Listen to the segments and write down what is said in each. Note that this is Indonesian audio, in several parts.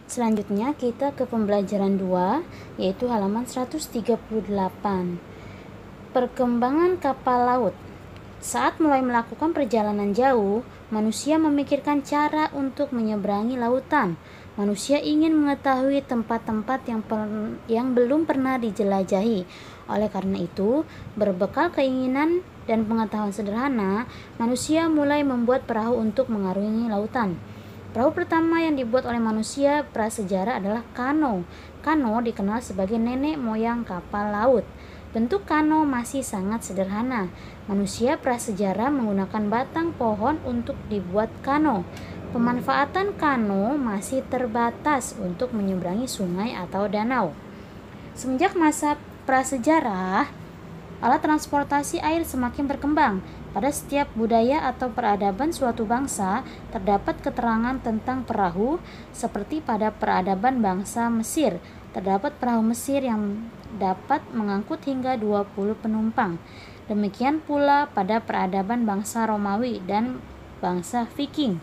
Selanjutnya kita ke pembelajaran 2, yaitu halaman 138. Perkembangan kapal laut. Saat mulai melakukan perjalanan jauh, manusia memikirkan cara untuk menyeberangi lautan. Manusia ingin mengetahui tempat-tempat yang belum pernah dijelajahi. Oleh karena itu, berbekal keinginan dan pengetahuan sederhana, manusia mulai membuat perahu untuk mengarungi lautan. Perahu pertama yang dibuat oleh manusia prasejarah adalah kano. Kano dikenal sebagai nenek moyang kapal laut. Bentuk kano masih sangat sederhana. Manusia prasejarah menggunakan batang pohon untuk dibuat kano. Pemanfaatan kano masih terbatas untuk menyeberangi sungai atau danau. Semenjak masa prasejarah, alat transportasi air semakin berkembang. Pada setiap budaya atau peradaban suatu bangsa, terdapat keterangan tentang perahu, seperti pada peradaban bangsa Mesir. Terdapat perahu Mesir yang dapat mengangkut hingga 20 penumpang. Demikian pula pada peradaban bangsa Romawi dan bangsa Viking.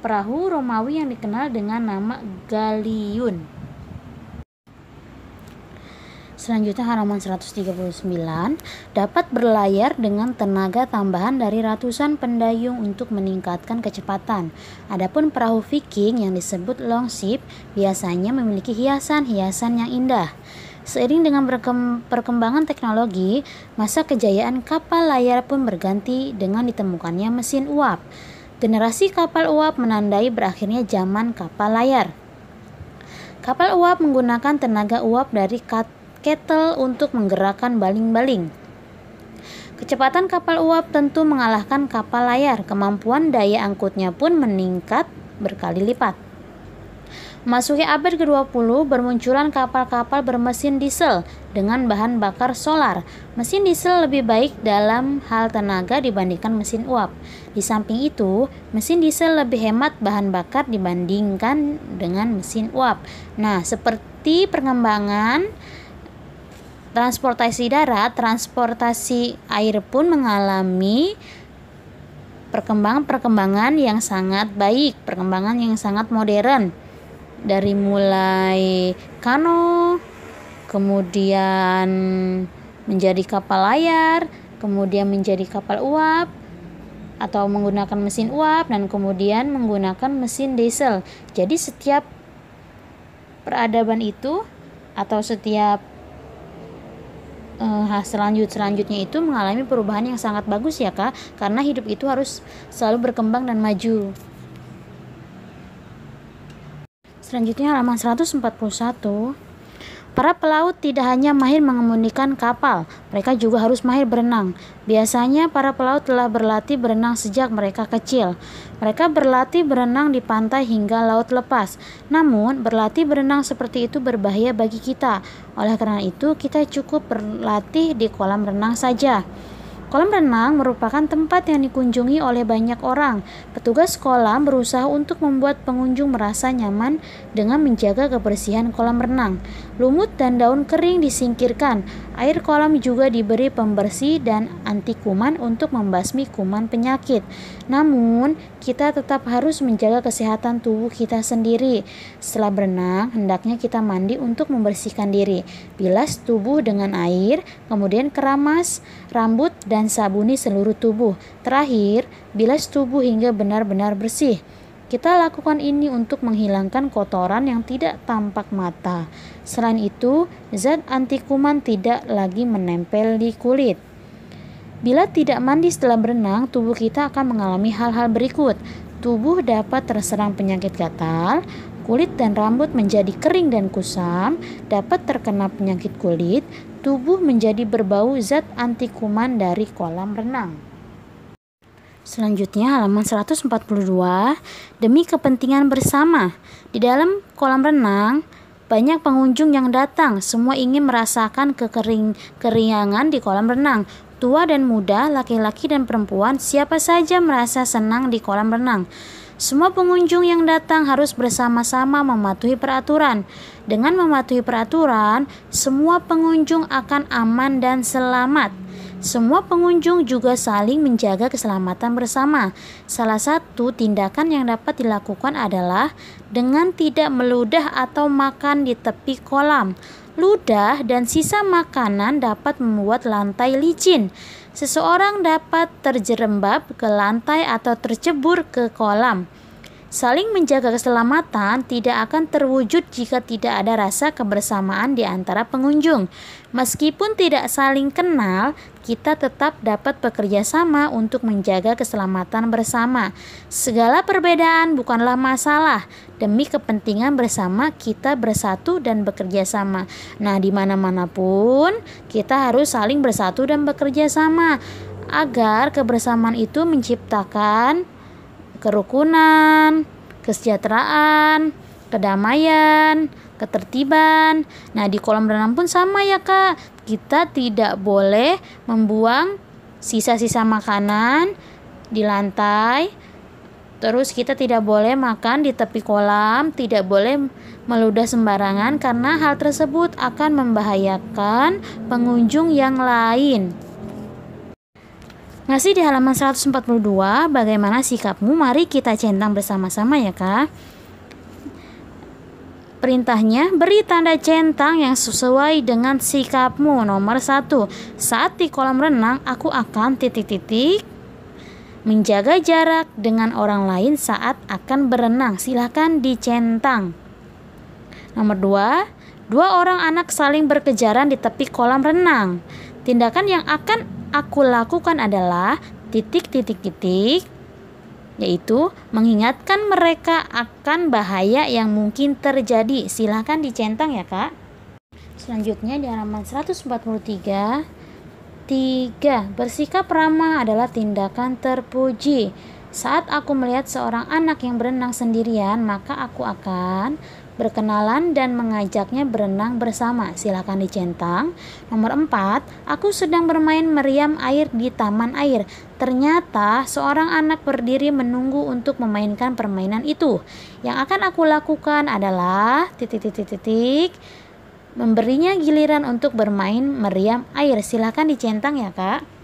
Perahu Romawi yang dikenal dengan nama galiun. Selanjutnya halaman 139, dapat berlayar dengan tenaga tambahan dari ratusan pendayung untuk meningkatkan kecepatan. Adapun perahu Viking yang disebut longship biasanya memiliki hiasan-hiasan yang indah. Seiring dengan perkembangan teknologi, masa kejayaan kapal layar pun berganti dengan ditemukannya mesin uap. Generasi kapal uap menandai berakhirnya zaman kapal layar. Kapal uap menggunakan tenaga uap dari kettle untuk menggerakkan baling-baling. Kecepatan kapal uap tentu mengalahkan kapal layar. Kemampuan daya angkutnya pun meningkat berkali lipat. Memasuki abad ke-20, bermunculan kapal-kapal bermesin diesel dengan bahan bakar solar. Mesin diesel lebih baik dalam hal tenaga dibandingkan mesin uap. Di samping itu, mesin diesel lebih hemat bahan bakar dibandingkan dengan mesin uap. Nah, seperti perkembangan transportasi darat, transportasi air pun mengalami perkembangan yang sangat baik, perkembangan yang sangat modern. Dari mulai kano, kemudian menjadi kapal layar, kemudian menjadi kapal uap atau menggunakan mesin uap, dan kemudian menggunakan mesin diesel. Jadi setiap peradaban itu atau setiap selanjutnya itu mengalami perubahan yang sangat bagus ya Kak, karena hidup itu harus selalu berkembang dan maju. Selanjutnya halaman 141. Para pelaut tidak hanya mahir mengemudikan kapal, mereka juga harus mahir berenang. Biasanya para pelaut telah berlatih berenang sejak mereka kecil. Mereka berlatih berenang di pantai hingga laut lepas. Namun, berlatih berenang seperti itu berbahaya bagi kita. Oleh karena itu, kita cukup berlatih di kolam renang saja. Kolam renang merupakan tempat yang dikunjungi oleh banyak orang. Petugas kolam berusaha untuk membuat pengunjung merasa nyaman dengan menjaga kebersihan kolam renang. Lumut dan daun kering disingkirkan. Air kolam juga diberi pembersih dan anti kuman untuk membasmi kuman penyakit. Namun, kita tetap harus menjaga kesehatan tubuh kita sendiri. Setelah berenang, hendaknya kita mandi untuk membersihkan diri. Bilas tubuh dengan air, kemudian keramas rambut dan sabuni seluruh tubuh. Terakhir, bilas tubuh hingga benar-benar bersih. Kita lakukan ini untuk menghilangkan kotoran yang tidak tampak mata. Selain itu, zat anti kuman tidak lagi menempel di kulit. Bila tidak mandi setelah berenang, tubuh kita akan mengalami hal-hal berikut. Tubuh dapat terserang penyakit gatal, kulit dan rambut menjadi kering dan kusam, dapat terkena penyakit kulit, tubuh menjadi berbau zat anti kuman dari kolam renang. Selanjutnya halaman 142, demi kepentingan bersama. Di dalam kolam renang, banyak pengunjung yang datang, semua ingin merasakan keringangan di kolam renang. Tua dan muda, laki-laki dan perempuan, siapa saja merasa senang di kolam renang. Semua pengunjung yang datang harus bersama-sama mematuhi peraturan. Dengan mematuhi peraturan, semua pengunjung akan aman dan selamat. Semua pengunjung juga saling menjaga keselamatan bersama. Salah satu tindakan yang dapat dilakukan adalah dengan tidak meludah atau makan di tepi kolam. Ludah dan sisa makanan dapat membuat lantai licin. Seseorang dapat terjerembab ke lantai atau tercebur ke kolam. Saling menjaga keselamatan tidak akan terwujud jika tidak ada rasa kebersamaan di antara pengunjung. Meskipun tidak saling kenal, kita tetap dapat bekerja sama untuk menjaga keselamatan bersama. Segala perbedaan bukanlah masalah. Demi kepentingan bersama, kita bersatu dan bekerja sama. Nah, di mana-mana pun kita harus saling bersatu dan bekerja sama agar kebersamaan itu menciptakan kerukunan, kesejahteraan, kedamaian, ketertiban. Nah, di kolam renang pun sama ya Kak. Kita tidak boleh membuang sisa-sisa makanan di lantai. Terus kita tidak boleh makan di tepi kolam, tidak boleh meludah sembarangan karena hal tersebut akan membahayakan pengunjung yang lain. Masih di halaman 142, bagaimana sikapmu? Mari kita centang bersama-sama ya Kak. Perintahnya, beri tanda centang yang sesuai dengan sikapmu. Nomor 1, saat di kolam renang aku akan menjaga jarak dengan orang lain saat akan berenang. Silahkan dicentang. Nomor 2, dua orang anak saling berkejaran di tepi kolam renang. Tindakan yang akan aku lakukan adalah yaitu mengingatkan mereka akan bahaya yang mungkin terjadi. Silahkan dicentang ya Kak. Selanjutnya di halaman 143, 3. Bersikap ramah adalah tindakan terpuji. Saat aku melihat seorang anak yang berenang sendirian, maka aku akan berkenalan dan mengajaknya berenang bersama. Silakan dicentang. Nomor 4, aku sedang bermain meriam air di taman air. Ternyata seorang anak berdiri menunggu untuk memainkan permainan itu. Yang akan aku lakukan adalah memberinya giliran untuk bermain meriam air. Silakan dicentang ya Kak.